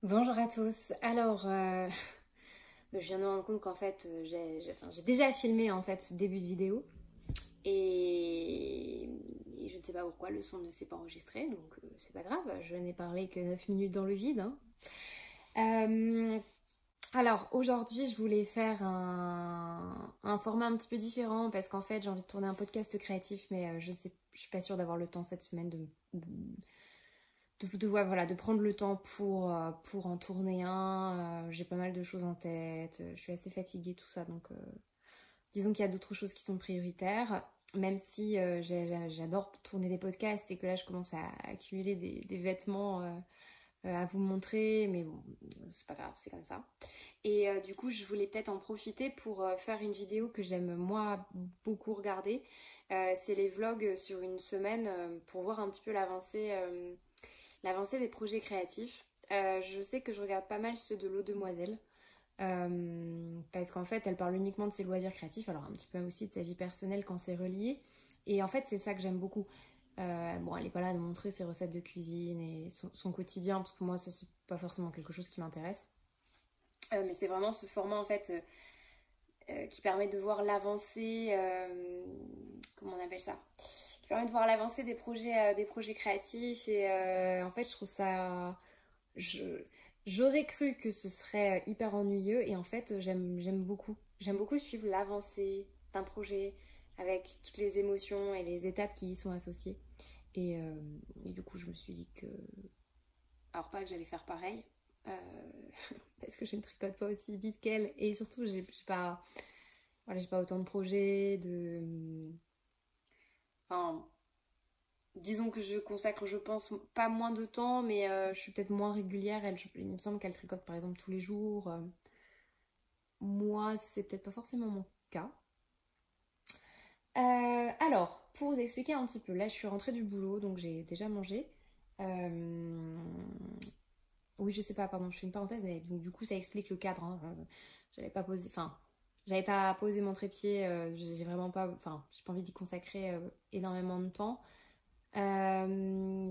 Bonjour à tous. Alors, je viens de me rendre compte qu'en fait, j'ai déjà filmé en fait ce début de vidéo et je ne sais pas pourquoi le son ne s'est pas enregistré, donc c'est pas grave. Je n'ai parlé que 9 minutes dans le vide, hein. Alors aujourd'hui, je voulais faire un format un petit peu différent parce qu'en fait, j'ai envie de tourner un podcast créatif, mais je suis pas sûre d'avoir le temps cette semaine voilà, de prendre le temps pour en tourner un. J'ai pas mal de choses en tête, je suis assez fatiguée, tout ça, donc disons qu'il y a d'autres choses qui sont prioritaires, même si j'adore tourner des podcasts et que là je commence à accumuler des vêtements à vous montrer, mais bon, c'est pas grave, c'est comme ça. Et du coup, je voulais peut-être en profiter pour faire une vidéo que j'aime moi beaucoup regarder. C'est les vlogs sur une semaine pour voir un petit peu l'avancée des projets créatifs. Je sais que je regarde pas mal ceux de l'eau demoiselle. Parce qu'en fait, elle parle uniquement de ses loisirs créatifs, alors un petit peu aussi de sa vie personnelle quand c'est relié. Et en fait, c'est ça que j'aime beaucoup. Bon, elle est pas là de montrer ses recettes de cuisine et son quotidien, parce que moi, ça, c'est pas forcément quelque chose qui m'intéresse. Mais c'est vraiment ce format, en fait, qui permet de voir l'avancée... comment on appelle ça, qui permet de voir l'avancée des projets créatifs. Et en fait, je trouve ça... J'aurais cru que ce serait hyper ennuyeux et en fait j'aime beaucoup. J'aime beaucoup suivre l'avancée d'un projet avec toutes les émotions et les étapes qui y sont associées. Et du coup je me suis dit que... Alors pas que j'allais faire pareil, euh, parce que je ne tricote pas aussi vite qu'elle et surtout j'ai pas... Voilà, j'ai pas autant de projets, Enfin, disons que je consacre, je pense, pas moins de temps, mais je suis peut-être moins régulière. Il me semble qu'elle tricote par exemple tous les jours. Moi, c'est peut-être pas forcément mon cas. Alors, pour vous expliquer un petit peu, là je suis rentrée du boulot, donc j'ai déjà mangé. Euh, Oui, je sais pas, pardon, je fais une parenthèse, mais donc du coup ça explique le cadre, hein. J'avais pas posé mon trépied, j'ai vraiment pas, j'ai pas envie d'y consacrer énormément de temps.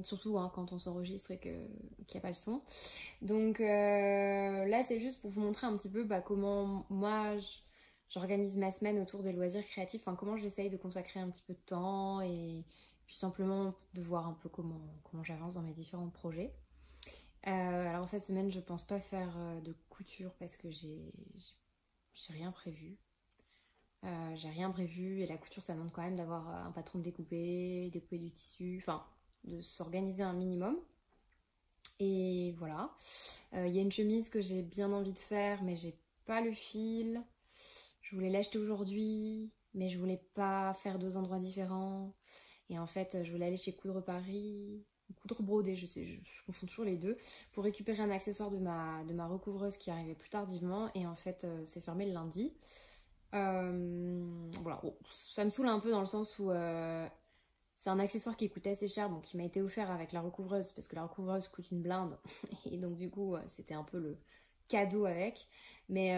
Surtout hein, quand on s'enregistre et qu'il n'y a pas le son. Donc là, c'est juste pour vous montrer un petit peu comment moi j'organise ma semaine autour des loisirs créatifs, enfin, comment j'essaye de consacrer un petit peu de temps et puis simplement de voir un peu comment j'avance dans mes différents projets. Alors cette semaine, je pense pas faire de couture parce que j'ai rien prévu. J'ai rien prévu et la couture ça demande quand même d'avoir un patron de découper du tissu, enfin de s'organiser un minimum. Et voilà. Il y a une chemise que j'ai bien envie de faire mais j'ai pas le fil. Je voulais l'acheter aujourd'hui mais je voulais pas faire deux endroits différents. Et en fait je voulais aller chez Coudre Paris, Coudre Brodé, je confonds toujours les deux, pour récupérer un accessoire de ma recouvreuse qui arrivait plus tardivement et en fait c'est fermé le lundi. Voilà, bon, ça me saoule un peu dans le sens où c'est un accessoire qui coûtait assez cher, donc qui m'a été offert avec la recouvreuse parce que la recouvreuse coûte une blinde et donc du coup c'était un peu le cadeau avec. Mais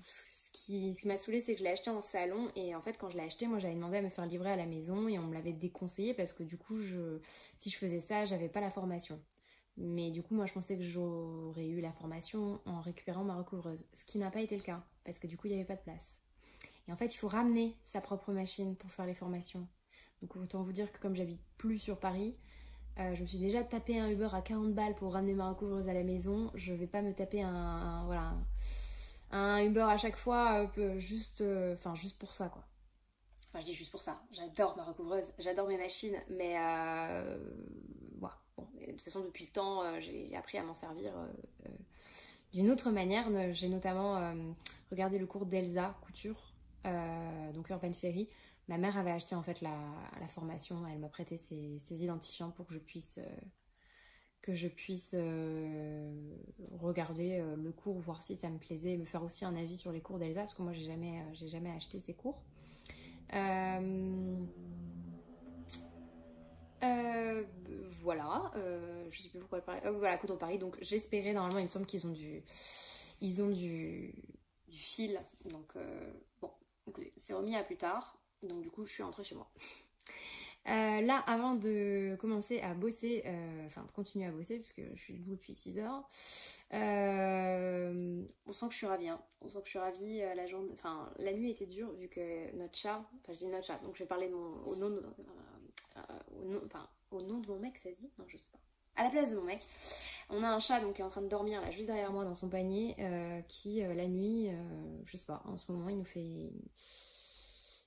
ce qui m'a saoulée, c'est que je l'ai acheté en salon et en fait quand je l'ai acheté, moi j'avais demandé à me faire livrer à la maison et on me l'avait déconseillé parce que du coup si je faisais ça, j'avais pas la formation. Mais du coup, moi, je pensais que j'aurais eu la formation en récupérant ma recouvreuse, ce qui n'a pas été le cas, parce que du coup, il n'y avait pas de place. Et en fait, il faut ramener sa propre machine pour faire les formations. Donc autant vous dire que comme j'habite plus sur Paris, je me suis déjà tapé un Uber à 40 balles pour ramener ma recouvreuse à la maison. Je vais pas me taper voilà, un Uber à chaque fois juste pour ça quoi. Enfin je dis juste pour ça. J'adore ma recouvreuse, j'adore mes machines, mais voilà. Bon, de toute façon depuis le temps j'ai appris à m'en servir d'une autre manière. J'ai notamment regardé le cours d'Elsa Couture, donc Urban Ferry. Ma mère avait acheté en fait la formation, elle m'a prêté ses identifiants pour que je puisse regarder le cours, voir si ça me plaisait, et me faire aussi un avis sur les cours d'Elsa, parce que moi j'ai jamais acheté ces cours. Voilà, je sais plus pourquoi je parlais. Voilà, Coudre Paris, donc j'espérais, normalement il me semble qu'ils ont du fil, donc bon, écoutez, c'est remis à plus tard, donc du coup je suis rentrée chez moi. Là, avant de commencer à bosser, enfin de continuer à bosser, puisque je suis debout depuis 6 heures, on sent que je suis ravie, hein. On sent que je suis ravie. La nuit était dure, vu que notre chat, enfin je dis notre chat, donc je vais parler de au nom de, au nom de mon mec, ça se dit? Non, je sais pas. À la place de mon mec, on a un chat donc qui est en train de dormir là, juste derrière moi dans son panier, qui la nuit, je sais pas, en ce moment il nous fait...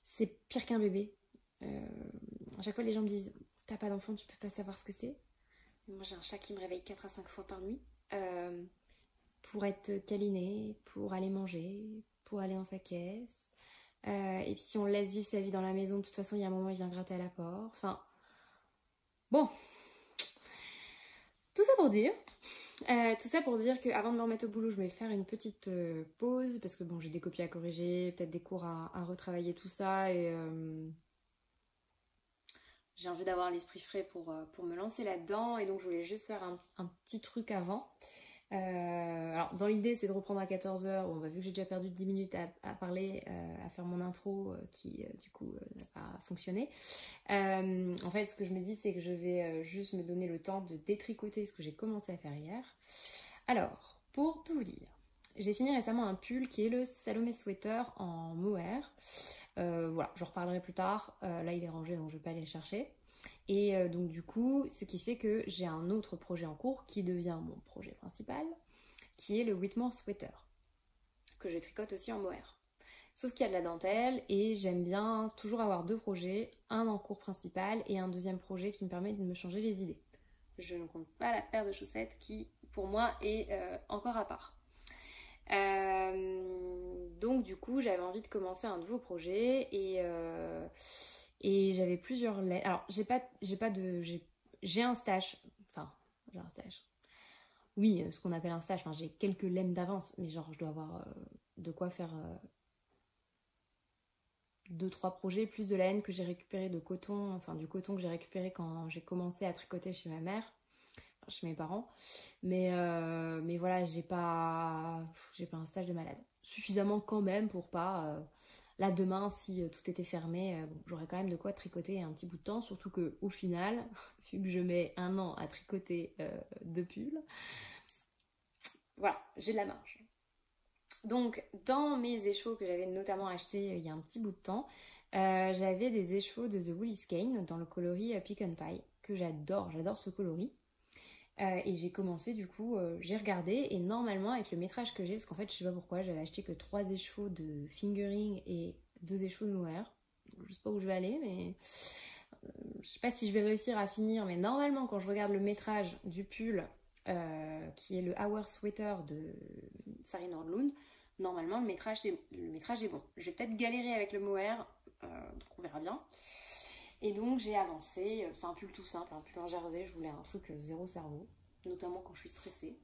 C'est pire qu'un bébé. À chaque fois les gens me disent t'as pas d'enfant, tu peux pas savoir ce que c'est. Moi j'ai un chat qui me réveille 4 à 5 fois par nuit pour être câliné, pour aller manger, pour aller dans sa caisse. Et puis si on le laisse vivre sa vie dans la maison, de toute façon il y a un moment il vient gratter à la porte. Enfin bon, tout ça pour dire qu'avant de me remettre au boulot, je vais faire une petite pause parce que bon, j'ai des copies à corriger, peut-être des cours à retravailler, tout ça, et j'ai envie d'avoir l'esprit frais pour me lancer là-dedans, et donc je voulais juste faire un petit truc avant. Alors dans l'idée c'est de reprendre à 14 h. Bon, bah, vu que j'ai déjà perdu 10 minutes à parler, à faire mon intro qui du coup n'a pas fonctionné, en fait ce que je me dis c'est que je vais juste me donner le temps de détricoter ce que j'ai commencé à faire hier. Alors pour tout vous dire, j'ai fini récemment un pull qui est le Salomé Sweater en mohair. Voilà, j'en reparlerai plus tard, là il est rangé donc je vais pas aller le chercher. Et donc du coup, ce qui fait que j'ai un autre projet en cours qui devient mon projet principal, qui est le Whitmore Sweater, que je tricote aussi en mohair. Sauf qu'il y a de la dentelle et j'aime bien toujours avoir deux projets, un en cours principal et un deuxième projet qui me permet de me changer les idées. Je ne compte pas la paire de chaussettes qui, pour moi, est encore à part. Donc du coup, j'avais envie de commencer un nouveau projet et j'avais plusieurs laines. Alors, j'ai un stage. Enfin, j'ai un stage. Oui, ce qu'on appelle un stage. Enfin, j'ai quelques laines d'avance, mais genre, je dois avoir de quoi faire 2-3 projets, plus de laine que j'ai récupéré de coton. Enfin, du coton que j'ai récupéré quand j'ai commencé à tricoter chez ma mère, enfin, chez mes parents. Mais voilà, j'ai pas un stage de malade. Suffisamment quand même pour pas... Là, demain, si tout était fermé, bon, j'aurais quand même de quoi tricoter un petit bout de temps. Surtout qu'au final, vu que je mets 1 an à tricoter 2 pulls, voilà, j'ai de la marge. Donc, dans mes écheveaux que j'avais notamment achetés il y a un petit bout de temps, j'avais des écheveaux de The Woolly Skein dans le coloris Pecan Pie, que j'adore ce coloris. Et j'ai commencé du coup, j'ai regardé et normalement avec le métrage que j'ai, parce qu'en fait je sais pas pourquoi j'avais acheté que 3 écheveaux de fingering et 2 écheveaux de mohair. Je sais pas où je vais aller, mais je sais pas si je vais réussir à finir, mais normalement quand je regarde le métrage du pull qui est le Hour Sweater de Sari Nordlund, normalement le métrage est bon. Je vais peut-être galérer avec le mohair, donc on verra bien. Et donc j'ai avancé, c'est un pull tout simple, un pull en jersey, je voulais un truc zéro cerveau, notamment quand je suis stressée.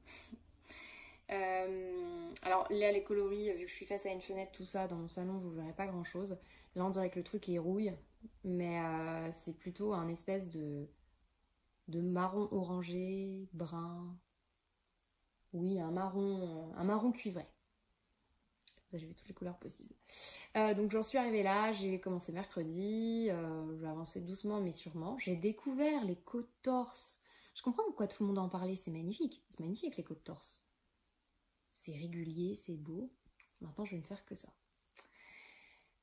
Alors là les coloris, vu que je suis face à une fenêtre, tout ça, dans mon salon vous verrez pas grand chose. Là on dirait que le truc est rouille, mais c'est plutôt un espèce de marron orangé, brun, oui un marron cuivré. J'ai vu toutes les couleurs possibles. Donc j'en suis arrivée là, j'ai commencé mercredi, j'ai avancé doucement mais sûrement. J'ai découvert les côtes torses. Je comprends pourquoi tout le monde en parlait, c'est magnifique les côtes torses. C'est régulier, c'est beau. Maintenant je vais ne faire que ça.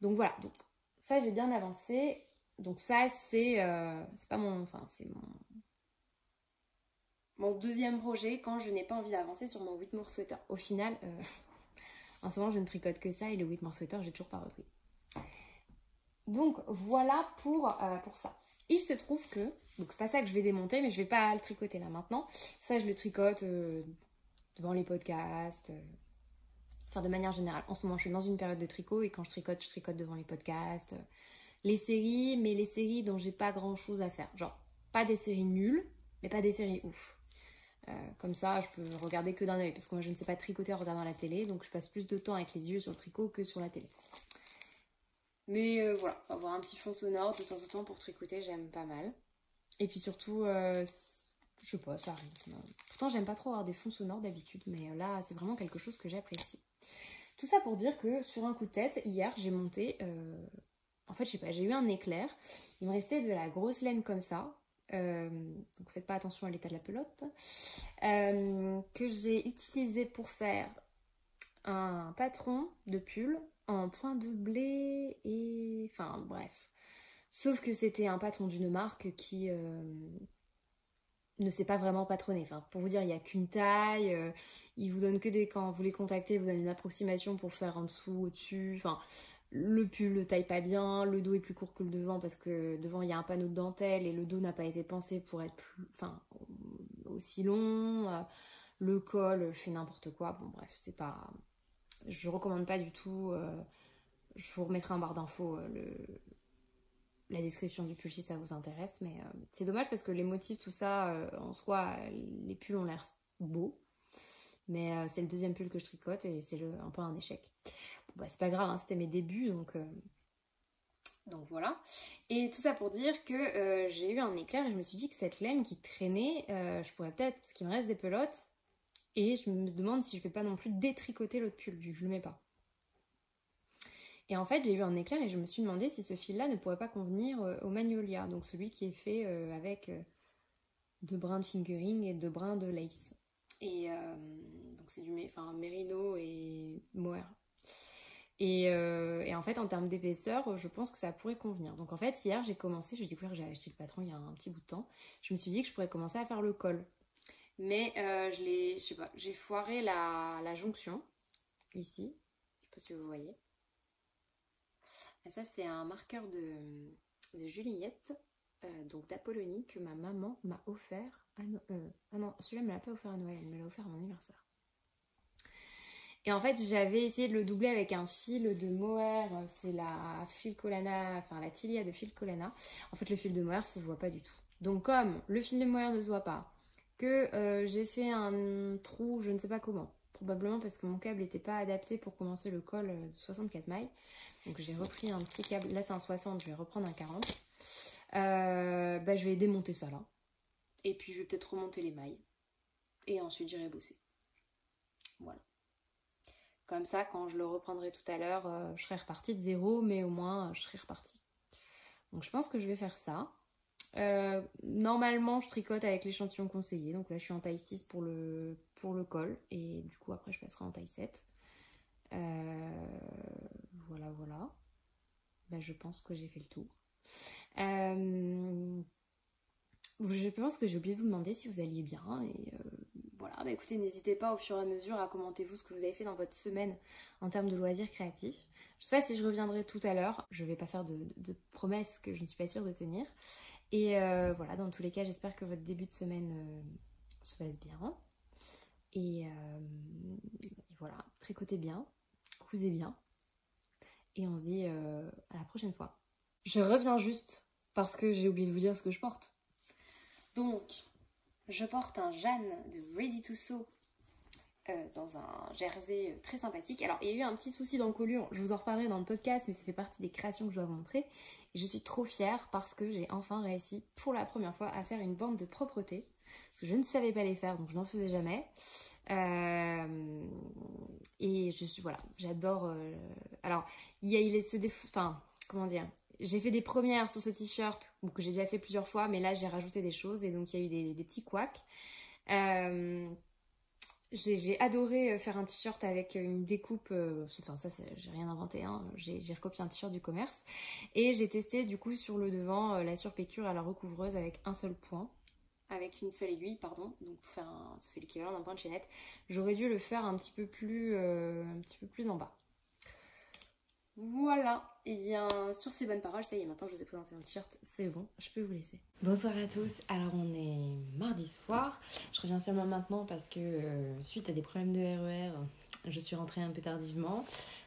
Donc voilà, donc ça j'ai bien avancé. Donc ça c'est pas mon, enfin c'est mon deuxième projet quand je n'ai pas envie d'avancer sur mon Whitmore Sweater. Au final... En ce moment, je ne tricote que ça et le Whitmore Sweater, j'ai toujours pas repris. Donc voilà pour ça. Il se trouve que, donc c'est pas ça que je vais démonter, mais je vais pas le tricoter là maintenant. Ça, je le tricote devant les podcasts, enfin de manière générale. En ce moment, je suis dans une période de tricot et quand je tricote devant les podcasts, les séries, mais les séries dont j'ai pas grand chose à faire. Genre, pas des séries nulles, mais pas des séries ouf. Comme ça, je peux regarder que d'un œil parce que moi je ne sais pas tricoter en regardant la télé, donc je passe plus de temps avec les yeux sur le tricot que sur la télé. Mais voilà, avoir un petit fond sonore de temps en temps pour tricoter, j'aime pas mal. Et puis surtout, je sais pas, ça arrive. Pourtant, j'aime pas trop avoir des fonds sonores d'habitude, mais là, c'est vraiment quelque chose que j'apprécie. Tout ça pour dire que sur un coup de tête, hier, j'ai monté En fait, je sais pas, j'ai eu un éclair. Il me restait de la grosse laine comme ça. Donc faites pas attention à l'état de la pelote. Que j'ai utilisé pour faire un patron de pull en point de blé et... Enfin bref. Sauf que c'était un patron d'une marque qui ne sait pas vraiment patronner. Enfin, pour vous dire, il n'y a qu'une taille. Il vous donne que des... Quand vous les contactez, il vous donne une approximation pour faire en dessous, au-dessus. Enfin, le pull ne taille pas bien. Le dos est plus court que le devant parce que devant, il y a un panneau de dentelle et le dos n'a pas été pensé pour être plus... Enfin, aussi long. Le col fait n'importe quoi. Bon, bref, c'est pas... Je recommande pas du tout. Je vous remettrai en barre d'infos la description du pull si ça vous intéresse. Mais c'est dommage parce que les motifs, tout ça, en soi, les pulls ont l'air beaux. Mais c'est le deuxième pull que je tricote et c'est un peu un échec. Bon, bah, c'est pas grave, hein, c'était mes débuts, donc voilà. Et tout ça pour dire que j'ai eu un éclair et je me suis dit que cette laine qui traînait, je pourrais peut-être, parce qu'il me reste des pelotes, et je me demande si je vais pas non plus détricoter l'autre pull, vu que je le mets pas. Et en fait, j'ai eu un éclair et je me suis demandé si ce fil-là ne pourrait pas convenir au Magnolia, donc celui qui est fait avec 2 brins de fingering et 2 brins de lace. Et donc c'est du mérino et mohair. Et en fait, en termes d'épaisseur, je pense que ça pourrait convenir. Donc en fait, hier, j'ai découvert que j'avais acheté le patron il y a un petit bout de temps. Je me suis dit que je pourrais commencer à faire le col. Mais je sais pas, j'ai foiré la jonction, ici. Je sais pas si vous voyez. Et ça, c'est un marqueur de Juliette, donc d'Apollonie, que ma maman m'a offert. Ah non, celui-là, elle me l'a pas offert à Noël, elle me l'a offert à mon anniversaire. Et en fait, j'avais essayé de le doubler avec un fil de mohair, c'est la Filcolana, enfin la Tilia de Filcolana. En fait, le fil de mohair se voit pas du tout. Donc comme le fil de mohair ne se voit pas, que j'ai fait un trou, je ne sais pas comment, probablement parce que mon câble n'était pas adapté pour commencer le col de 64 mailles. Donc j'ai repris un petit câble, là c'est un 60, je vais reprendre un 40. Je vais démonter ça là. Et puis je vais peut-être remonter les mailles. Et ensuite j'irai bosser. Voilà. Comme ça, quand je le reprendrai tout à l'heure, je serai repartie de zéro, mais au moins, je serai repartie. Donc, je pense que je vais faire ça. Normalement, je tricote avec l'échantillon conseillé. Donc là, je suis en taille 6 pour le col. Et du coup, après, je passerai en taille 7. Voilà, voilà. Ben, je pense que j'ai fait le tour. Je pense que j'ai oublié de vous demander si vous alliez bien. Et voilà, bah écoutez, n'hésitez pas au fur et à mesure à commenter vous ce que vous avez fait dans votre semaine en termes de loisirs créatifs. Je sais pas si je reviendrai tout à l'heure, je vais pas faire de promesses que je ne suis pas sûre de tenir. Et voilà, dans tous les cas, j'espère que votre début de semaine se passe bien. Et voilà, tricotez bien, cousez bien. Et on se dit à la prochaine fois. Je reviens juste parce que j'ai oublié de vous dire ce que je porte. Donc, je porte un Jeanne de Ready to Sew dans un jersey très sympathique. Alors, il y a eu un petit souci d'encolure, je vous en reparlerai dans le podcast, mais ça fait partie des créations que je dois vous montrer. Et je suis trop fière parce que j'ai enfin réussi pour la première fois à faire une bande de propreté. Parce que je ne savais pas les faire, donc je n'en faisais jamais. Et voilà, j'adore. Alors, il est ce défaut, enfin, comment dire, j'ai fait des premières sur ce t-shirt que j'ai déjà fait plusieurs fois, mais là j'ai rajouté des choses et donc il y a eu des petits couacs. J'ai adoré faire un t-shirt avec une découpe, enfin ça j'ai rien inventé, hein. J'ai recopié un t-shirt du commerce et j'ai testé du coup sur le devant la surpiqûre à la recouvreuse avec un seul point. Avec une seule aiguille, pardon, donc pour faire ça fait l'équivalent d'un point de chaînette. J'aurais dû le faire un petit peu plus en bas. Voilà, et bien sur ces bonnes paroles, ça y est, maintenant je vous ai présenté mon t-shirt, c'est bon, je peux vous laisser. Bonsoir à tous, alors on est mardi soir, je reviens seulement maintenant parce que suite à des problèmes de RER, je suis rentrée un peu tardivement,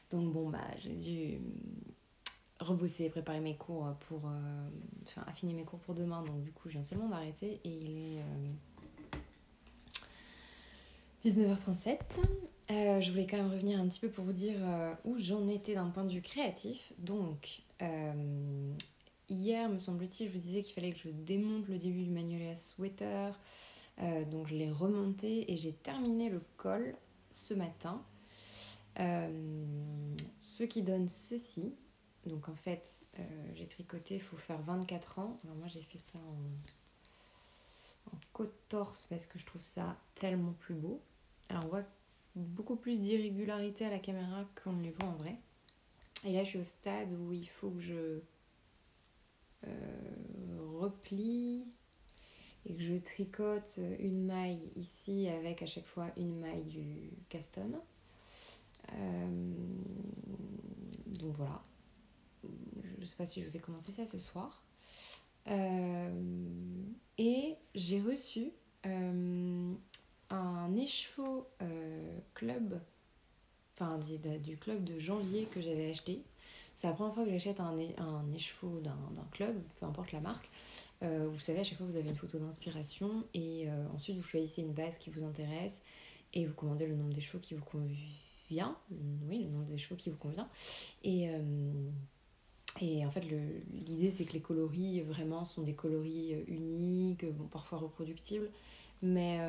donc bon bah j'ai dû rebosser, préparer mes cours pour affiner mes cours pour demain, donc du coup je viens seulement d'arrêter et il est 19h37. Je voulais quand même revenir un petit peu pour vous dire où j'en étais d'un point de vue créatif. Donc hier me semble-t-il je vous disais qu'il fallait que je démonte le début du Magnolia Sweater, donc je l'ai remonté et j'ai terminé le col ce matin, ce qui donne ceci. Donc en fait, j'ai tricoté, il faut faire 24 ans. Alors moi j'ai fait ça en côte torse parce que je trouve ça tellement plus beau. Alors on voit beaucoup plus d'irrégularité à la caméra qu'on ne les voit en vrai. Et là je suis au stade où il faut que je replie et que je tricote une maille ici avec à chaque fois une maille du caston. Donc voilà. Je ne sais pas si je vais commencer ça ce soir. Et j'ai reçu un écheveau club, enfin du club de janvier que j'avais acheté. C'est la première fois que j'achète un écheveau d'un club, peu importe la marque. Vous savez, à chaque fois vous avez une photo d'inspiration et ensuite vous choisissez une base qui vous intéresse et vous commandez le nombre d'écheveaux qui vous convient. Oui, le nombre d'écheveaux qui vous convient. Et en fait, l'idée, c'est que les coloris, vraiment, sont des coloris uniques, bon, parfois reproductibles, mais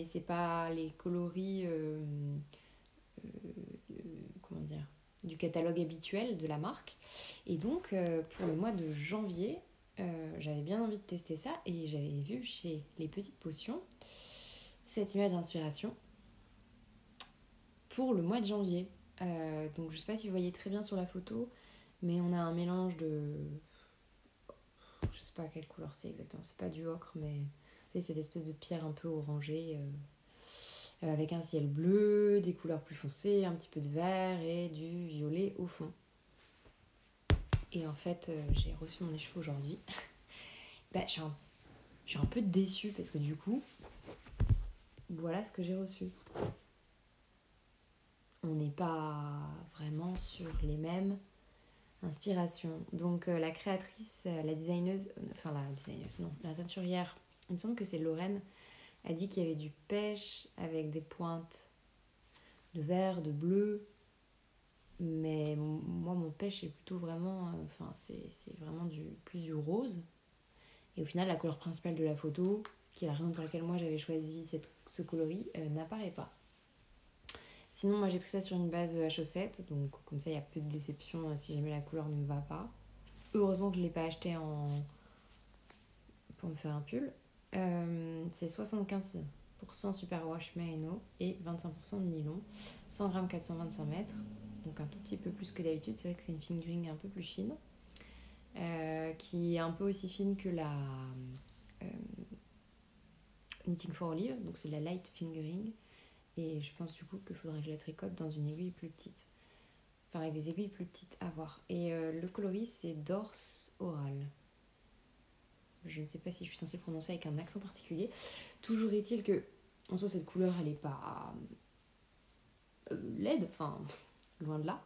c'est pas les coloris, comment dire, du catalogue habituel de la marque. Et donc, pour le mois de janvier, j'avais bien envie de tester ça, et j'avais vu chez Les Petites Potions cette image d'inspiration pour le mois de janvier. Donc, je sais pas si vous voyez très bien sur la photo, mais on a un mélange de... Je sais pas quelle couleur c'est exactement, c'est pas du ocre, mais vous savez, cette espèce de pierre un peu orangée, avec un ciel bleu, des couleurs plus foncées, un petit peu de vert et du violet au fond. Et en fait, j'ai reçu mon écheveau aujourd'hui. Je suis un peu déçue parce que du coup, voilà ce que j'ai reçu. On n'est pas vraiment sur les mêmes inspirations. Donc la créatrice, la designeuse, la teinturière, il me semble que c'est Lorraine, a dit qu'il y avait du pêche avec des pointes de vert, de bleu. Mais moi, mon pêche est plutôt vraiment... c'est vraiment plus du rose. Et au final, la couleur principale de la photo, qui est la raison pour laquelle moi j'avais choisi ce coloris, n'apparaît pas. Sinon, moi j'ai pris ça sur une base à chaussettes, donc comme ça il y a peu de déception si jamais la couleur ne me va pas. Heureusement que je ne l'ai pas acheté pour me faire un pull. C'est 75% superwash merino et 25% de nylon, 100 grammes 425 mètres, donc un tout petit peu plus que d'habitude. C'est vrai que c'est une fingering un peu plus fine, qui est un peu aussi fine que la Knitting for Olive, donc c'est la light fingering. Et je pense du coup qu'il faudrait que je la tricote dans une aiguille plus petite. Enfin, avec des aiguilles plus petites à voir. Et le coloris, c'est Dorse Oral. Je ne sais pas si je suis censée prononcer avec un accent particulier. Toujours est-il que, en soi, cette couleur, elle n'est pas laide, enfin, loin de là.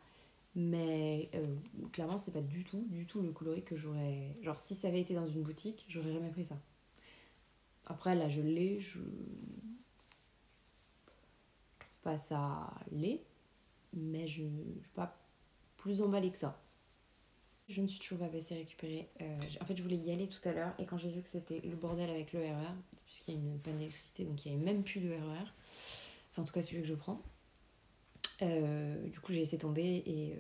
Mais clairement, c'est pas du tout le coloris que j'aurais... Genre, si ça avait été dans une boutique, j'aurais jamais pris ça. Après, là, je l'ai, pas ça l'est, mais je ne suis pas plus emballée que ça. Je ne suis toujours pas passée récupérer. En fait, je voulais y aller tout à l'heure et quand j'ai vu que c'était le bordel avec le RER, puisqu'il y a une panne d'électricité, donc il n'y avait même plus de RER, enfin en tout cas celui que je prends, du coup j'ai laissé tomber et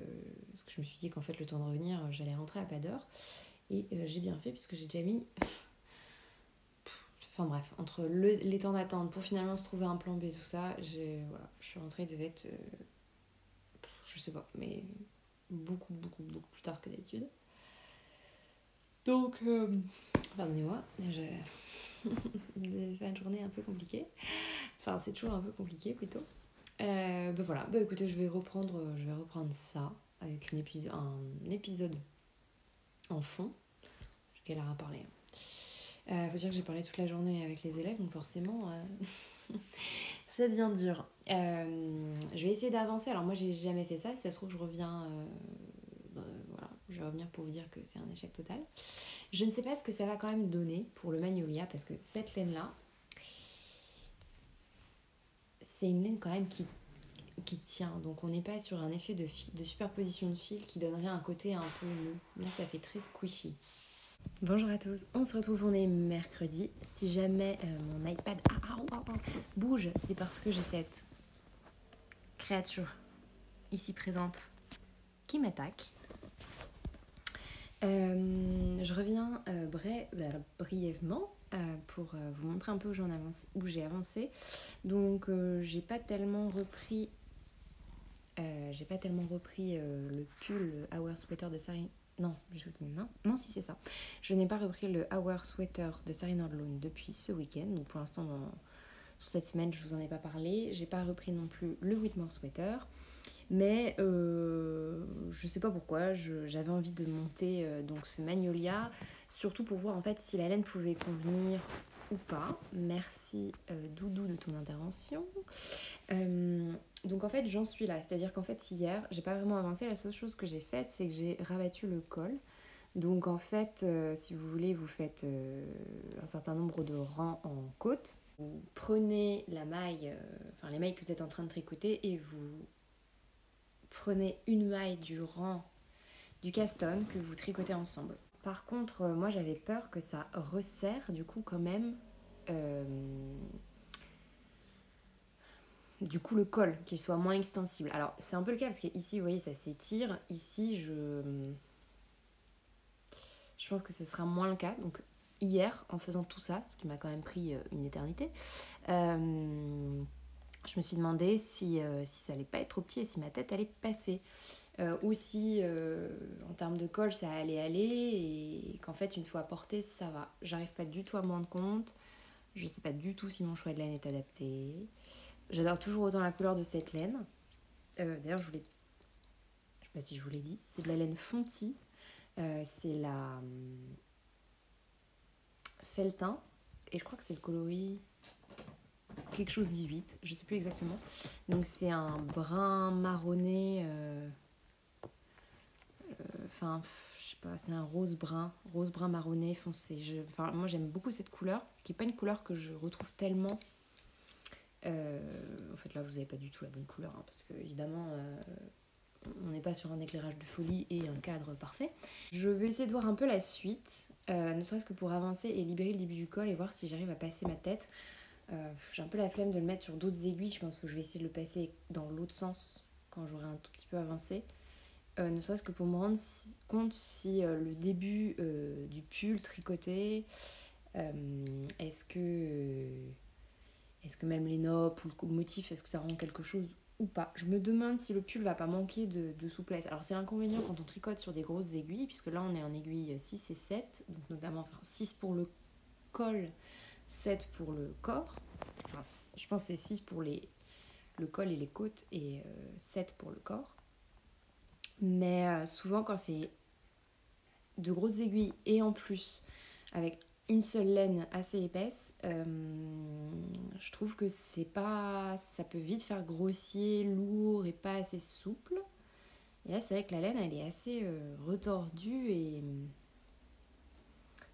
parce que je me suis dit qu'en fait le temps de revenir, j'allais rentrer à pas d'heure et j'ai bien fait puisque j'ai déjà mis... Enfin bref, entre les temps d'attente pour finalement se trouver un plan B, tout ça, je suis rentrée, il devait être, je sais pas, mais beaucoup plus tard que d'habitude. Donc, pardonnez-moi, j'ai fait une journée un peu compliquée. Enfin, c'est toujours un peu compliqué plutôt. Voilà, écoutez, je vais reprendre ça avec un épisode en fond. J'ai galère à parler. Faut dire que j'ai parlé toute la journée avec les élèves, donc forcément ça devient dur. Je vais essayer d'avancer. Alors moi j'ai jamais fait ça, si ça se trouve je reviens voilà, je vais revenir pour vous dire que c'est un échec total. Je ne sais pas ce que ça va quand même donner pour le Magnolia, parce que cette laine là, c'est une laine quand même qui tient, donc on n'est pas sur un effet de superposition de fil qui donnerait un côté un peu mou. Là ça fait très squishy. Bonjour à tous, on se retrouve, on est mercredi. Si jamais mon iPad bouge, c'est parce que j'ai cette créature ici présente qui m'attaque. Je reviens brièvement pour vous montrer un peu où j'ai avancé. Donc j'ai pas tellement repris le pull Our Sweater de Sarine. Non, je vous dis non. Non, si c'est ça. Je n'ai pas repris le Our Sweater de Sarine Orloon depuis ce week-end. Donc pour l'instant, sur cette semaine, je vous en ai pas parlé. J'ai pas repris non plus le Whitmore Sweater. Mais je sais pas pourquoi, j'avais envie de monter donc ce Magnolia, surtout pour voir en fait si la laine pouvait convenir ou pas. Merci Doudou de ton intervention. Donc en fait j'en suis là, c'est-à-dire qu'en fait hier j'ai pas vraiment avancé, la seule chose que j'ai faite c'est que j'ai rabattu le col. Donc en fait si vous voulez vous faites un certain nombre de rangs en côte. Vous prenez la maille, les mailles que vous êtes en train de tricoter et vous prenez une maille du rang du caston que vous tricotez ensemble. Par contre, moi j'avais peur que ça resserre du coup quand même du coup le col, qu'il soit moins extensible. Alors c'est un peu le cas parce qu'ici vous voyez ça s'étire, ici je pense que ce sera moins le cas. Donc hier en faisant tout ça, ce qui m'a quand même pris une éternité, je me suis demandé si ça allait pas être trop petit et si ma tête allait passer. Ou si en termes de col ça allait aller et qu'en fait une fois porté ça va. J'arrive pas du tout à me rendre compte. Je sais pas du tout si mon choix de laine est adapté. J'adore toujours autant la couleur de cette laine. D'ailleurs je sais pas si je vous l'ai dit, c'est de la laine Fonty. C'est la Feltin et je crois que c'est le coloris quelque chose 18, je sais plus exactement. Donc c'est un brun marronné, je sais pas, c'est un rose brun marronné foncé. Moi j'aime beaucoup cette couleur, qui est pas une couleur que je retrouve tellement. En fait là vous avez pas du tout la bonne couleur, hein, parce que évidemment on n'est pas sur un éclairage de folie et un cadre parfait. Je vais essayer de voir un peu la suite, ne serait-ce que pour avancer et libérer le début du col et voir si j'arrive à passer ma tête. J'ai un peu la flemme de le mettre sur d'autres aiguilles, je pense que je vais essayer de le passer dans l'autre sens quand j'aurai un tout petit peu avancé. Ne serait-ce que pour me rendre compte si le début du pull tricoté, est-ce que même les noppes ou le motif, est-ce que ça rend quelque chose ou pas. Je me demande si le pull va pas manquer de souplesse. Alors c'est l'inconvénient quand on tricote sur des grosses aiguilles, puisque là on est en aiguille 6 et 7, donc notamment 6 pour le col, 7 pour le corps. Enfin, je pense que c'est 6 pour le col et les côtes et 7 pour le corps. Mais souvent quand c'est de grosses aiguilles et en plus avec une seule laine assez épaisse, je trouve que ça peut vite faire grossier, lourd et pas assez souple. Et là c'est vrai que la laine elle est assez retordue et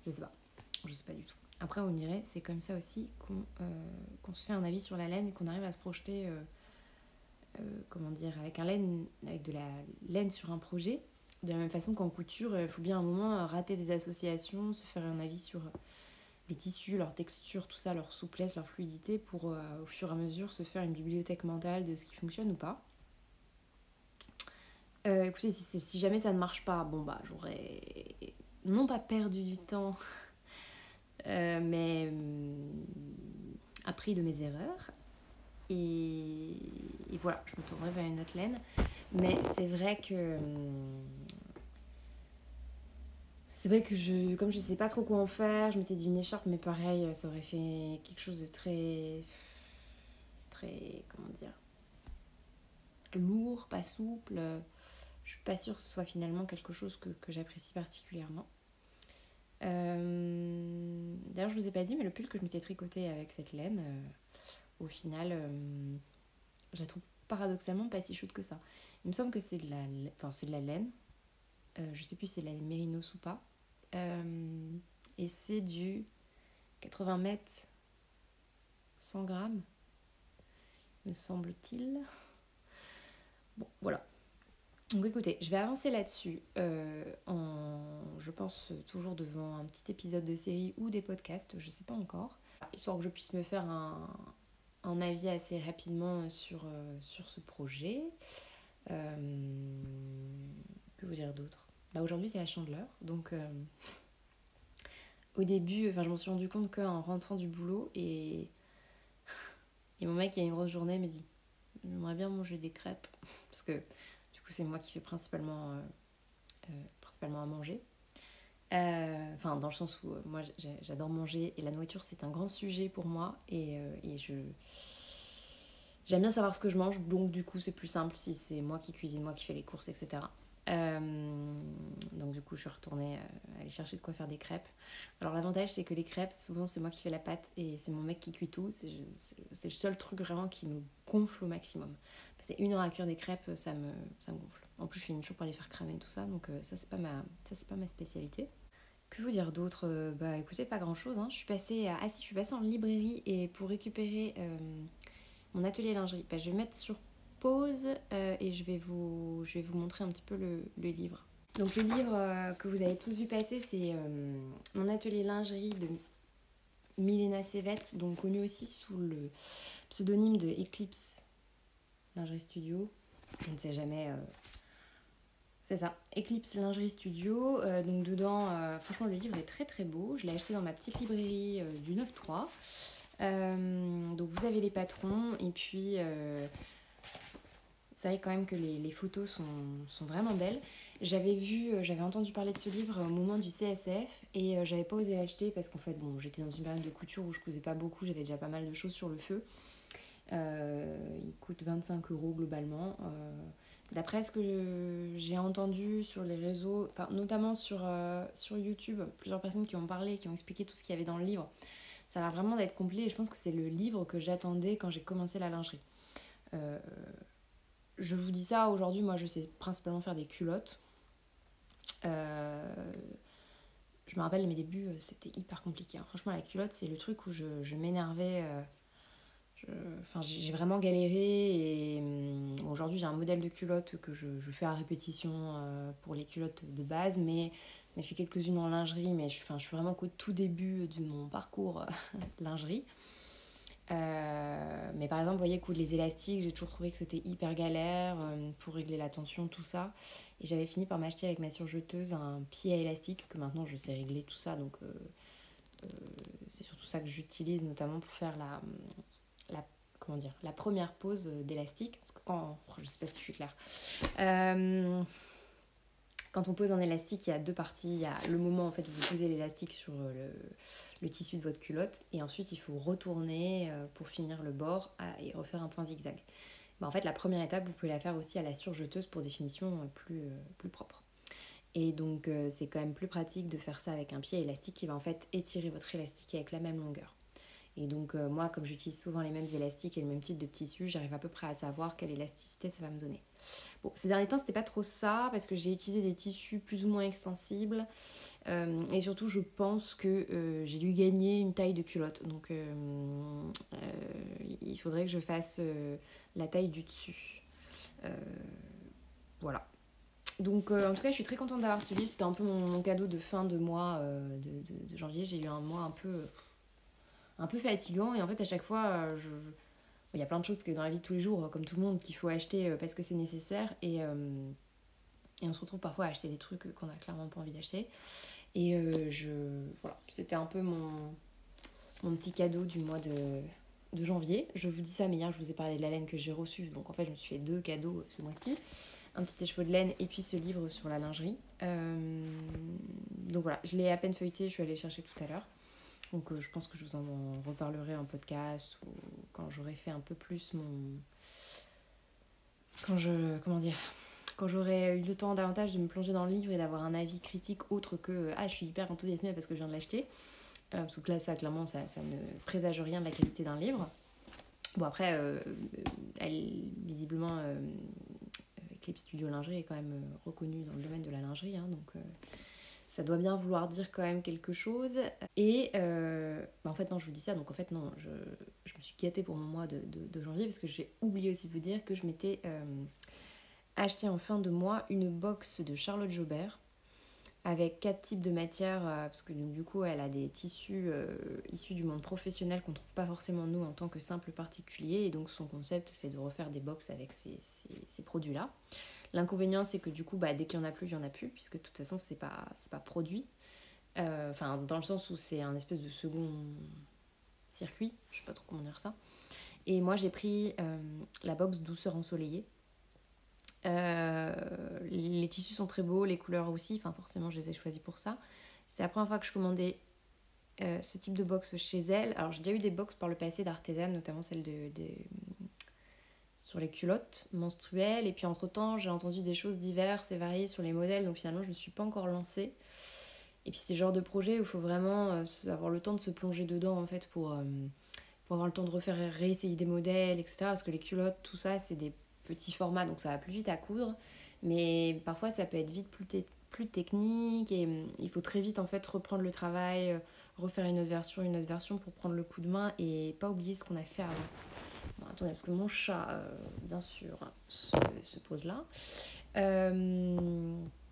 je sais pas du tout. Après on dirait, c'est comme ça aussi qu'on se fait un avis sur la laine et qu'on arrive à se projeter avec de la laine sur un projet. De la même façon qu'en couture, il faut bien un moment rater des associations, se faire un avis sur les tissus, leur texture, tout ça, leur souplesse, leur fluidité, pour au fur et à mesure se faire une bibliothèque mentale de ce qui fonctionne ou pas. Écoutez, si jamais ça ne marche pas, bon bah j'aurais non pas perdu du temps, mais appris de mes erreurs. Et voilà, je me tournerai vers une autre laine. Mais c'est vrai que comme je sais pas trop quoi en faire, je m'étais dit une écharpe, mais pareil, ça aurait fait quelque chose de très, comment dire, lourd, pas souple. Je suis pas sûre que ce soit finalement quelque chose que j'apprécie particulièrement. D'ailleurs, je vous ai pas dit, mais le pull que je m'étais tricoté avec cette laine, au final, je la trouve paradoxalement pas si chaude que ça. Il me semble que c'est de la laine. Je sais plus si c'est de la laine mérinos ou pas. Et c'est du 80 mètres 100 grammes, me semble-t-il. Bon, voilà. Donc écoutez, je vais avancer là-dessus je pense toujours devant un petit épisode de série ou des podcasts, je sais pas encore, histoire que je puisse me faire un avis assez rapidement sur ce projet. Que vous dire d'autre ? Aujourd'hui c'est la Chandeleur, donc au début, je m'en suis rendu compte qu'en rentrant du boulot, et mon mec qui a une grosse journée me dit j'aimerais bien manger des crêpes, parce que du coup c'est moi qui fais principalement à manger. Dans le sens où moi j'adore manger et la nourriture c'est un grand sujet pour moi et j'aime bien savoir ce que je mange, donc du coup c'est plus simple si c'est moi qui cuisine, moi qui fais les courses, etc. Donc du coup je suis retournée aller chercher de quoi faire des crêpes. Alors l'avantage c'est que les crêpes, souvent c'est moi qui fais la pâte et c'est mon mec qui cuit tout. C'est le seul truc vraiment qui me gonfle au maximum. Passer 1 heure à cuire des crêpes, ça me gonfle. En plus je finis toujours par les faire cramer tout ça, donc ça c'est pas ma spécialité. Que vous dire d'autre? Écoutez, pas grand chose, hein. Je suis passée en librairie et pour récupérer mon atelier lingerie. Je vais mettre sur pause et je vais vous montrer un petit peu le livre. Donc le livre que vous avez tous vu passer, c'est mon atelier lingerie de Milena Sevet, donc connue aussi sous le pseudonyme de Eclipse Lingerie Studio. Je ne sais jamais. C'est ça, Eclipse Lingerie Studio. Donc dedans, franchement le livre est très très beau. Je l'ai acheté dans ma petite librairie du 9-3. Donc vous avez les patrons et puis c'est vrai quand même que les photos sont vraiment belles. J'avais entendu parler de ce livre au moment du CSF et j'avais pas osé l'acheter parce qu'en fait j'étais dans une période de couture où je cousais pas beaucoup, j'avais déjà pas mal de choses sur le feu. Il coûte 25 € globalement. D'après ce que j'ai entendu sur les réseaux, notamment sur YouTube, plusieurs personnes qui ont parlé, qui ont expliqué tout ce qu'il y avait dans le livre, ça a l'air vraiment d'être complet et je pense que c'est le livre que j'attendais quand j'ai commencé la lingerie. Je vous dis ça aujourd'hui, moi je sais principalement faire des culottes. Je me rappelle mes débuts, c'était hyper compliqué, hein. Franchement la culotte c'est le truc où je m'énervais. J'ai vraiment galéré et aujourd'hui j'ai un modèle de culotte que je fais à répétition pour les culottes de base, mais j'ai fait quelques-unes en lingerie, mais je suis vraiment qu'au tout début de mon parcours lingerie. Mais par exemple, vous voyez, coudre les élastiques, j'ai toujours trouvé que c'était hyper galère pour régler la tension, tout ça. Et j'avais fini par m'acheter avec ma surjeteuse un pied à élastique que maintenant je sais régler tout ça, donc c'est surtout ça que j'utilise notamment pour faire la première pose d'élastique, parce que je sais pas si je suis claire. Quand on pose un élastique, il y a deux parties. Il y a le moment en fait où vous posez l'élastique sur le tissu de votre culotte et ensuite il faut retourner pour finir le bord et refaire un point zigzag. En fait, la première étape, vous pouvez la faire aussi à la surjeteuse pour des finitions plus propres. Et donc, c'est quand même plus pratique de faire ça avec un pied élastique qui va en fait étirer votre élastique avec la même longueur. Et donc, moi, comme j'utilise souvent les mêmes élastiques et le même type de tissu, j'arrive à peu près à savoir quelle élasticité ça va me donner. Bon, ces derniers temps, c'était pas trop ça parce que j'ai utilisé des tissus plus ou moins extensibles. Et surtout, je pense que j'ai dû gagner une taille de culotte. Donc, il faudrait que je fasse la taille du dessus. Voilà. Donc, en tout cas, je suis très contente d'avoir ce livre. C'était un peu mon cadeau de fin de mois de janvier. J'ai eu un mois un peu fatigant. Et en fait, à chaque fois, il y a plein de choses que dans la vie de tous les jours, comme tout le monde, qu'il faut acheter parce que c'est nécessaire. Et on se retrouve parfois à acheter des trucs qu'on a clairement pas envie d'acheter. Et voilà, c'était un peu mon petit cadeau du mois de janvier. Je vous dis ça, mais hier, je vous ai parlé de la laine que j'ai reçue. Donc en fait, je me suis fait 2 cadeaux ce mois-ci. Un petit écheveau de laine et puis ce livre sur la lingerie. Donc voilà, je l'ai à peine feuilleté, je suis allée le chercher tout à l'heure. Donc je pense que je vous en reparlerai en podcast ou quand j'aurai fait un peu plus quand j'aurai eu le temps davantage de me plonger dans le livre et d'avoir un avis critique autre que je suis hyper enthousiasmée parce que je viens de l'acheter. Parce que là, clairement, ça ne présage rien de la qualité d'un livre. Bon, après, visiblement, Eclipse Studio Lingerie est quand même reconnue dans le domaine de la lingerie, hein, donc ça doit bien vouloir dire quand même quelque chose. Et en fait, non, je vous dis ça, donc en fait, non, je me suis gâtée pour mon mois de janvier parce que j'ai oublié aussi de vous dire que je m'étais acheté en fin de mois une box de Charlotte Jobert. avec 4 types de matières, parce que donc, du coup elle a des tissus issus du monde professionnel qu'on ne trouve pas forcément nous en tant que simple particulier, et donc son concept c'est de refaire des box avec ces produits-là. L'inconvénient c'est que du coup dès qu'il n'y en a plus, il n'y en a plus, puisque de toute façon c'est pas produit, enfin dans le sens où c'est un espèce de second circuit, je sais pas trop comment dire ça. Et moi j'ai pris la box douceur ensoleillée. Les tissus sont très beaux, les couleurs aussi, enfin forcément je les ai choisis pour ça. C'était la première fois que je commandais ce type de box chez elle. Alors j'ai déjà eu des box par le passé d'artisan, notamment celle sur les culottes menstruelles, et puis entre temps j'ai entendu des choses diverses et variées sur les modèles, donc finalement je me suis pas encore lancée. Et puis c'est le genre de projet où il faut vraiment avoir le temps de se plonger dedans en fait pour avoir le temps de refaire réessayer des modèles, etc. Parce que les culottes, tout ça, c'est des petits formats, donc ça va plus vite à coudre. Mais parfois, ça peut être vite plus technique, et il faut très vite en fait reprendre le travail, refaire une autre version pour prendre le coup de main et pas oublier ce qu'on a fait avant. Bon, attendez, parce que mon chat, bien sûr, se pose là.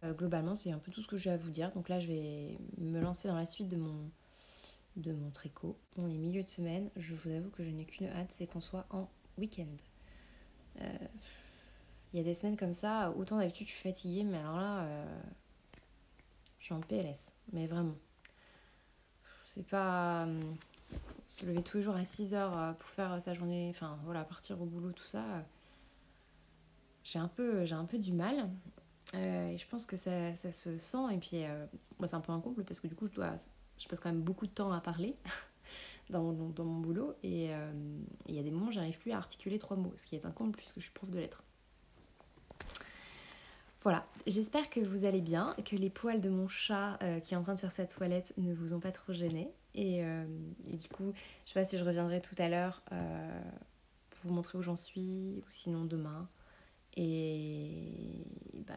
Globalement, c'est un peu tout ce que j'ai à vous dire. Donc là, je vais me lancer dans la suite de mon tricot. On est milieu de semaine, je vous avoue que je n'ai qu'une hâte, c'est qu'on soit en week-end. Il y a des semaines comme ça, autant d'habitude je suis fatiguée, mais alors là, je suis en PLS, mais vraiment. C'est pas se lever tous les jours à 6h pour faire sa journée, enfin voilà, partir au boulot, tout ça. J'ai un peu du mal. Et je pense que ça se sent, et puis c'est un peu un comble parce que du coup je passe quand même beaucoup de temps à parler dans mon boulot, et il y a des moments où j'arrive plus à articuler 3 mots, ce qui est un comble puisque je suis prof de lettres. Voilà, j'espère que vous allez bien, que les poils de mon chat qui est en train de faire sa toilette ne vous ont pas trop gêné, et du coup je sais pas si je reviendrai tout à l'heure pour vous montrer où j'en suis, ou sinon demain, et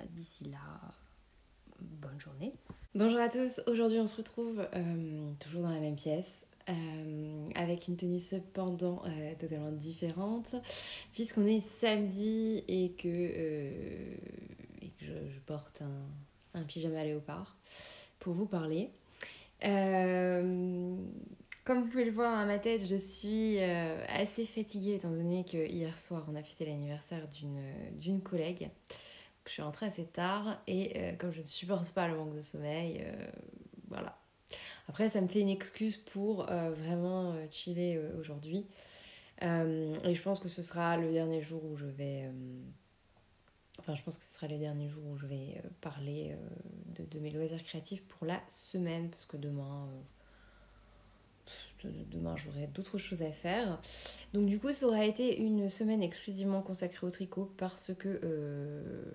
d'ici là, bonne journée. Bonjour à tous, aujourd'hui on se retrouve toujours dans la même pièce, avec une tenue cependant totalement différente, puisqu'on est samedi et que je porte un pyjama léopard pour vous parler. Comme vous pouvez le voir à ma tête, je suis assez fatiguée étant donné que hier soir on a fêté l'anniversaire d'une collègue. Je suis rentrée assez tard, et comme je ne supporte pas le manque de sommeil, voilà. Après ça me fait une excuse pour vraiment chiller aujourd'hui. Et je pense que ce sera le dernier jour où je vais... je pense que ce sera le dernier jour où je vais parler de mes loisirs créatifs pour la semaine, parce que demain j'aurai d'autres choses à faire. Donc du coup ça aura été une semaine exclusivement consacrée au tricot, parce que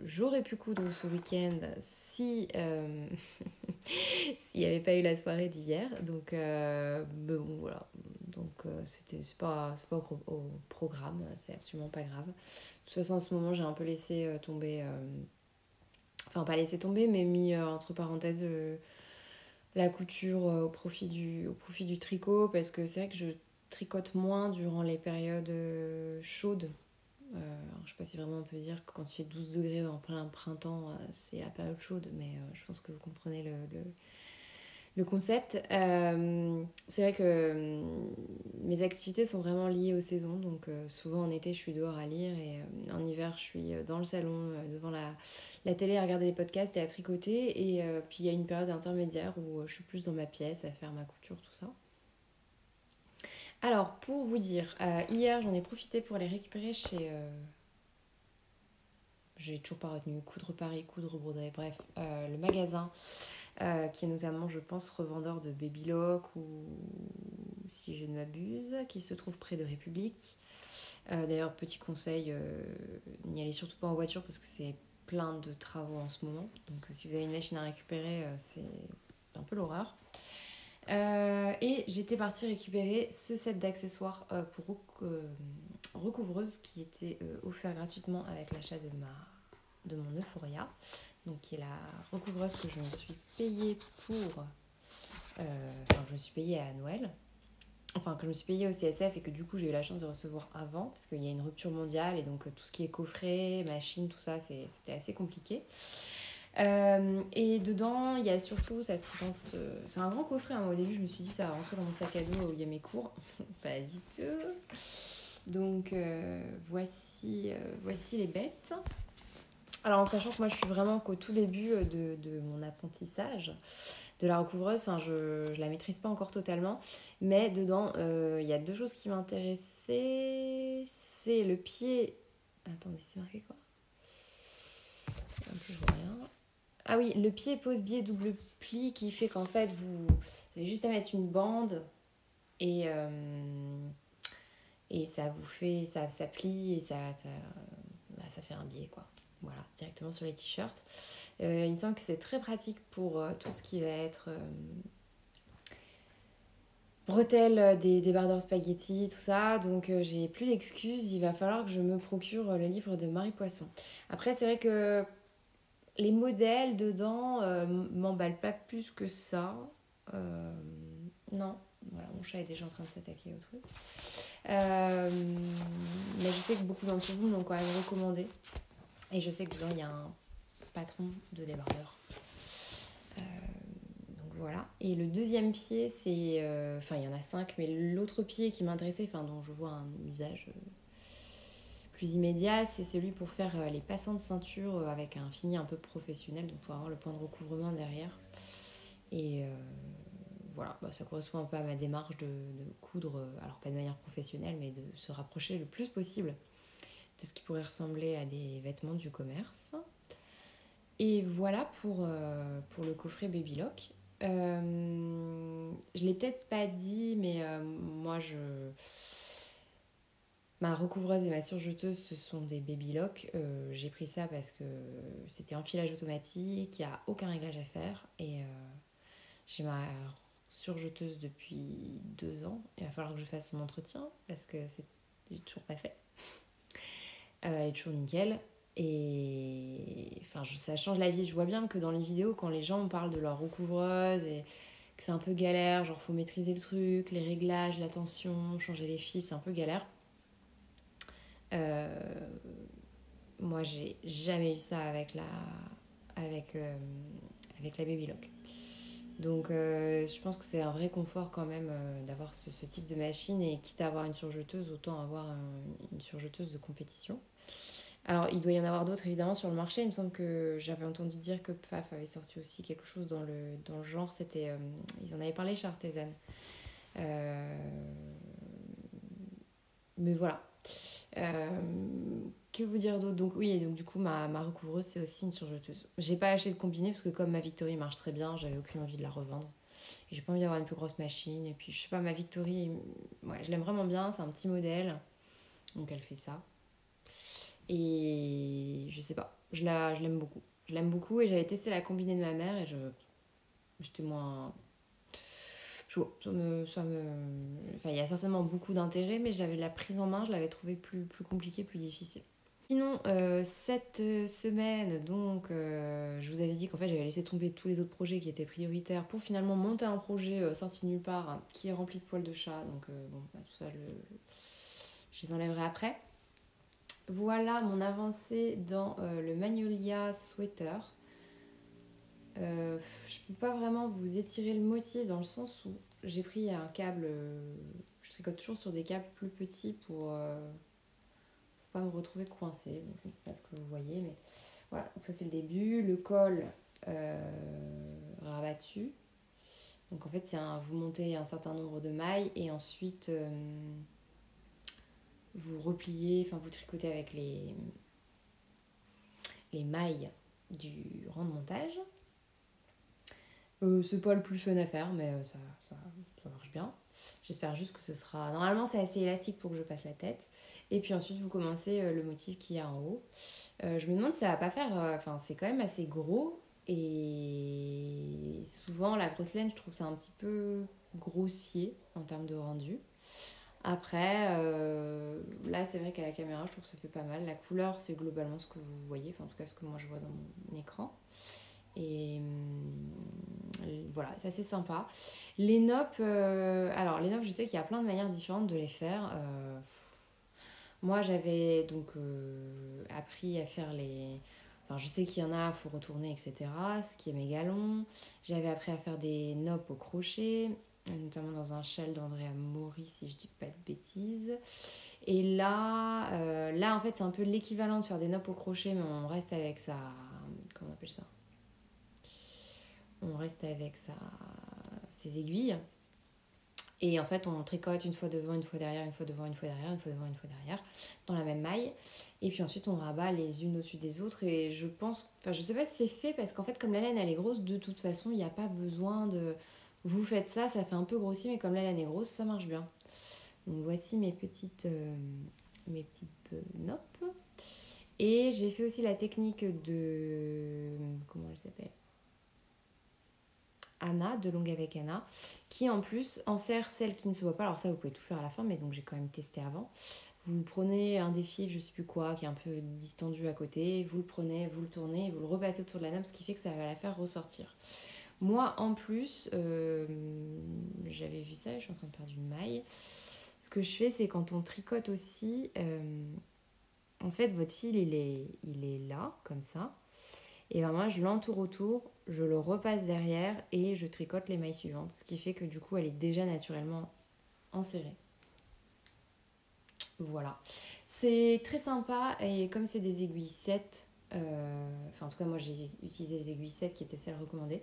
j'aurais pu coudre ce week-end si s'il n'y avait pas eu la soirée d'hier. Donc mais bon voilà, donc c'est pas au programme, c'est absolument pas grave. De toute façon en ce moment j'ai un peu laissé tomber, enfin pas laissé tomber, mais mis entre parenthèses la couture au profit du tricot, parce que c'est vrai que je tricote moins durant les périodes chaudes. Je sais pas si vraiment on peut dire que quand il fait 12 degrés en plein printemps, c'est la période chaude, mais je pense que vous comprenez le concept. C'est vrai que mes activités sont vraiment liées aux saisons, donc souvent en été je suis dehors à lire, et en hiver je suis dans le salon devant la télé à regarder des podcasts et à tricoter, et puis il y a une période intermédiaire où je suis plus dans ma pièce à faire ma couture, tout ça. Alors pour vous dire, hier j'en ai profité pour aller récupérer chez... j'ai toujours pas retenu, Coudre Paris, Coudre Broderie, bref, le magasin qui est notamment, je pense, revendeur de Babylock, ou si je ne m'abuse, qui se trouve près de République. D'ailleurs, petit conseil, n'y allez surtout pas en voiture parce que c'est plein de travaux en ce moment. Donc si vous avez une machine à récupérer, c'est un peu l'horreur. Et j'étais partie récupérer ce set d'accessoires pour recouvreuse qui était offert gratuitement avec l'achat de mon Euphoria, donc qui est la recouvreuse que je me suis payée que je me suis payée à Noël, enfin que je me suis payée au CSF, et que du coup j'ai eu la chance de recevoir avant parce qu'il y a une rupture mondiale, et donc tout ce qui est coffret, machine, tout ça, c'était assez compliqué. Et dedans, il y a surtout, ça se présente, c'est un grand coffret, hein. Au début, je me suis dit ça va rentrer dans mon sac à dos où il y a mes cours. Pas du tout. Donc voici les bêtes. Alors en sachant que moi je suis vraiment qu'au tout début de mon apprentissage de la recouvreuse, hein, je la maîtrise pas encore totalement, mais dedans il y a deux choses qui m'intéressaient. C'est le pied. Attendez, c'est marqué quoi? En plus, je vois rien. Ah oui, le pied pose-biais double pli qui fait qu'en fait vous avez juste à mettre une bande et, et ça vous fait, ça plie et ça fait un biais quoi. Voilà, directement sur les t-shirts. Il me semble que c'est très pratique pour tout ce qui va être bretelles, des débardeurs spaghetti, tout ça. Donc j'ai plus d'excuses, il va falloir que je me procure le livre de Marie Poisson. Après, c'est vrai que les modèles dedans m'emballent pas plus que ça. Non, voilà, mon chat est déjà en train de s'attaquer au truc. Mais je sais que beaucoup d'entre vous m'ont quand même recommandé. Et je sais que dedans, il y a un patron de débardeur. Donc voilà. Et le deuxième pied, c'est... Enfin, il y en a 5, mais l'autre pied qui m'intéressait, enfin, dont je vois un usage plus immédiat, c'est celui pour faire les passants de ceinture avec un fini un peu professionnel, donc pour avoir le point de recouvrement derrière. Et voilà, bah, ça correspond un peu à ma démarche de coudre, alors pas de manière professionnelle, mais de se rapprocher le plus possible de ce qui pourrait ressembler à des vêtements du commerce. Et voilà pour le coffret Baby Lock. Je l'ai peut-être pas dit, mais moi ma recouvreuse et ma surjeteuse, ce sont des Baby Lock. J'ai pris ça parce que c'était un filage automatique, il n'y a aucun réglage à faire. Et j'ai ma surjeteuse depuis 2 ans. Il va falloir que je fasse son entretien parce que j'ai toujours pas fait. Elle est toujours nickel. Et enfin, ça change la vie. Je vois bien que dans les vidéos, quand les gens parlent de leur recouvreuse et que c'est un peu galère, genre faut maîtriser le truc, les réglages, la tension, changer les fils, c'est un peu galère. Moi, j'ai jamais eu ça avec avec la Baby Lock. Donc, je pense que c'est un vrai confort quand même d'avoir ce type de machine. Et quitte à avoir une surjeteuse, autant avoir une surjeteuse de compétition. Alors, il doit y en avoir d'autres évidemment sur le marché. Il me semble que j'avais entendu dire que Pfaff avait sorti aussi quelque chose dans le genre. C'était, ils en avaient parlé chez Artisan. Mais voilà. Que vous dire d'autre? Donc, oui, et donc du coup, ma recouvreuse, c'est aussi une surjeteuse. J'ai pas acheté de combiné parce que, comme ma Victory marche très bien, j'avais aucune envie de la revendre. Et j'ai pas envie d'avoir une plus grosse machine. Et puis, je sais pas, ma Victory, ouais, je l'aime vraiment bien. C'est un petit modèle. Donc, elle fait ça. Et je sais pas, je l'aime beaucoup. Je l'aime beaucoup et j'avais testé la combinée de ma mère et j'étais moins. Enfin, il y a certainement beaucoup d'intérêt, mais j'avais la prise en main, je l'avais trouvé plus compliquée, plus difficile. Sinon, cette semaine, donc, je vous avais dit qu'en fait, j'avais laissé tomber tous les autres projets qui étaient prioritaires pour finalement monter un projet sorti nulle part hein, qui est rempli de poils de chat. Donc, bon, bah, tout ça, je les enlèverai après. Voilà mon avancée dans le Magnolia Sweater. Je peux pas vraiment vous étirer le motif dans le sens où j'ai pris un câble, je tricote toujours sur des câbles plus petits pour pas me retrouver coincée. Donc je ne sais pas ce que vous voyez, mais voilà. Donc ça c'est le début, le col rabattu. Donc en fait vous montez un certain nombre de mailles et ensuite vous repliez, enfin vous tricotez avec les mailles du rang de montage. C'est pas le plus fun à faire, mais ça marche bien. J'espère juste que ce sera... Normalement, c'est assez élastique pour que je passe la tête. Et puis ensuite, vous commencez le motif qu'il y a en haut. Je me demande si ça va pas faire... Enfin, c'est quand même assez gros. Et souvent, la grosse laine, je trouve ça un petit peu grossier en termes de rendu. Après, là, c'est vrai qu'à la caméra, je trouve que ça fait pas mal. La couleur, c'est globalement ce que vous voyez. Enfin, en tout cas, ce que moi, je vois dans mon écran. Et voilà, c'est assez sympa. Les noppes, alors les noppes, je sais qu'il y a plein de manières différentes de les faire. Moi, j'avais donc appris à faire Enfin, je sais qu'il y en a, il faut retourner, etc. Ce qui est méga long. J'avais appris à faire des noppes au crochet, notamment dans un châle d'Andrea Mori, si je dis pas de bêtises. Et là en fait, c'est un peu l'équivalent de faire des noppes au crochet, mais on reste avec sa... Comment on appelle ça? On reste avec ses aiguilles. Et en fait, on tricote une fois devant, une fois derrière, une fois devant, une fois derrière, une fois devant, une fois derrière, dans la même maille. Et puis ensuite, on rabat les unes au-dessus des autres. Et je pense... Enfin, je sais pas si c'est fait, parce qu'en fait, comme la laine, elle est grosse, de toute façon, il n'y a pas besoin de... Vous faites ça, ça fait un peu grossi, mais comme la laine est grosse, ça marche bien. Donc voici mes petites noppes. Et j'ai fait aussi la technique de... Comment elle s'appelle? Anna, de Longue avec Anna, qui en plus enserre celle qui ne se voit pas. Alors ça, vous pouvez tout faire à la fin, mais donc j'ai quand même testé avant. Vous prenez un des fils, je sais plus quoi, qui est un peu distendu à côté, vous le prenez, vous le tournez, vous le repassez autour de la nappe, ce qui fait que ça va la faire ressortir. Moi, en plus, j'avais vu ça, je suis en train de perdre une maille. Ce que je fais, c'est quand on tricote aussi, en fait, votre fil, il est là, comme ça. Et ben moi, je l'entoure autour, je le repasse derrière et je tricote les mailles suivantes. Ce qui fait que du coup, elle est déjà naturellement enserrée. Voilà. C'est très sympa et comme c'est des aiguilles 7, enfin en tout cas moi j'ai utilisé les aiguilles 7 qui étaient celles recommandées,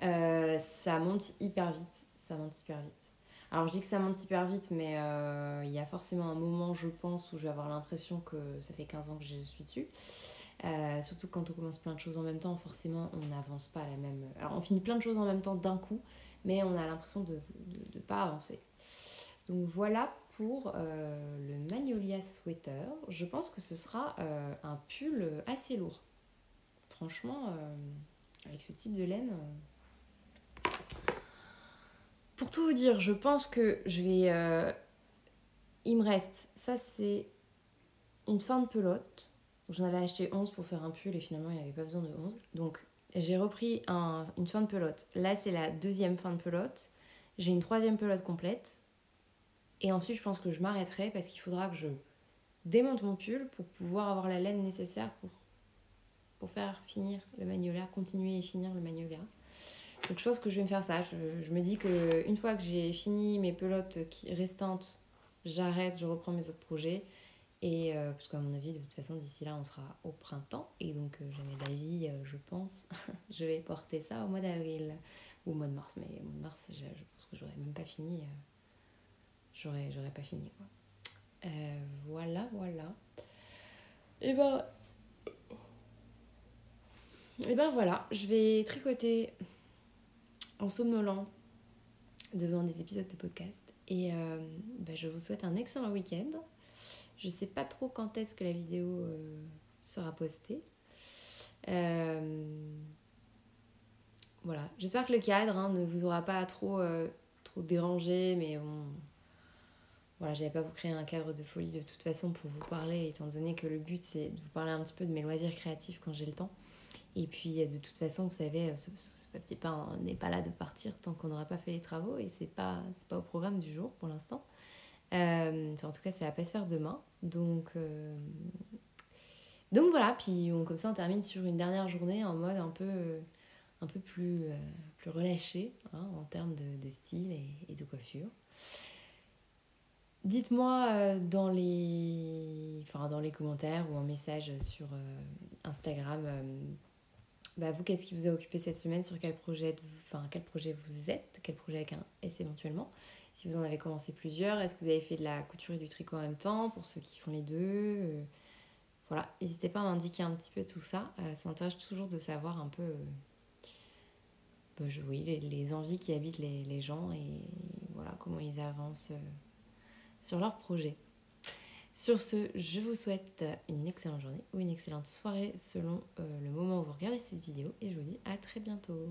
ça monte hyper vite. Ça monte hyper vite. Alors je dis que ça monte hyper vite, mais il y a forcément un moment, je pense, où je vais avoir l'impression que ça fait 15 ans que je suis dessus. Surtout quand on commence plein de choses en même temps, forcément on n'avance pas à la même... Alors on finit plein de choses en même temps d'un coup, mais on a l'impression de ne pas avancer. Donc voilà pour le Magnolia Sweater. Je pense que ce sera un pull assez lourd. Franchement, avec ce type de laine... Pour tout vous dire, je pense que je vais... Il me reste, ça c'est une fin de pelote. J'en avais acheté 11 pour faire un pull et finalement il n'y avait pas besoin de 11. Donc j'ai repris une fin de pelote. Là c'est la deuxième fin de pelote. J'ai une troisième pelote complète. Et ensuite je pense que je m'arrêterai parce qu'il faudra que je démonte mon pull pour pouvoir avoir la laine nécessaire pour faire finir le Magnolia, continuer et finir le Magnolia. Donc je pense que je vais me faire ça. Je me dis qu'une fois que j'ai fini mes pelotes restantes, j'arrête, je reprends mes autres projets. Et parce qu'à mon avis, de toute façon, d'ici là, on sera au printemps. Et donc, jamais d'avis, je pense, je vais porter ça au mois d'avril ou au mois de mars. Mais au mois de mars, je pense que j'aurais même pas fini. J'aurais pas fini, quoi. Voilà. Et ben voilà, je vais tricoter en somnolant devant des épisodes de podcast. Et je vous souhaite un excellent week-end. Je sais pas trop quand est-ce que la vidéo sera postée. Voilà. J'espère que le cadre ne vous aura pas trop dérangé, mais bon... Voilà, j'avais pas vous créer un cadre de folie de toute façon pour vous parler, étant donné que le but c'est de vous parler un petit peu de mes loisirs créatifs quand j'ai le temps. Et puis de toute façon, vous savez, ce papier peint n'est pas là de partir tant qu'on n'aura pas fait les travaux et c'est pas au programme du jour pour l'instant. En tout cas, ça va pas se faire demain. Donc voilà, puis comme ça on termine sur une dernière journée en mode un peu plus relâché, hein, en termes de style et de coiffure. Dites-moi dans les commentaires ou en message sur Instagram, vous, qu'est-ce qui vous a occupé cette semaine, sur quel projet vous êtes, quel projet avec un S éventuellement, si vous en avez commencé plusieurs, est-ce que vous avez fait de la couture et du tricot en même temps, pour ceux qui font les deux, voilà, n'hésitez pas à m'indiquer un petit peu tout ça, ça m'intéresse toujours de savoir un peu les envies qui habitent les gens et voilà, comment ils avancent sur leur projet. Sur ce, je vous souhaite une excellente journée ou une excellente soirée selon le moment où vous regardez cette vidéo et je vous dis à très bientôt.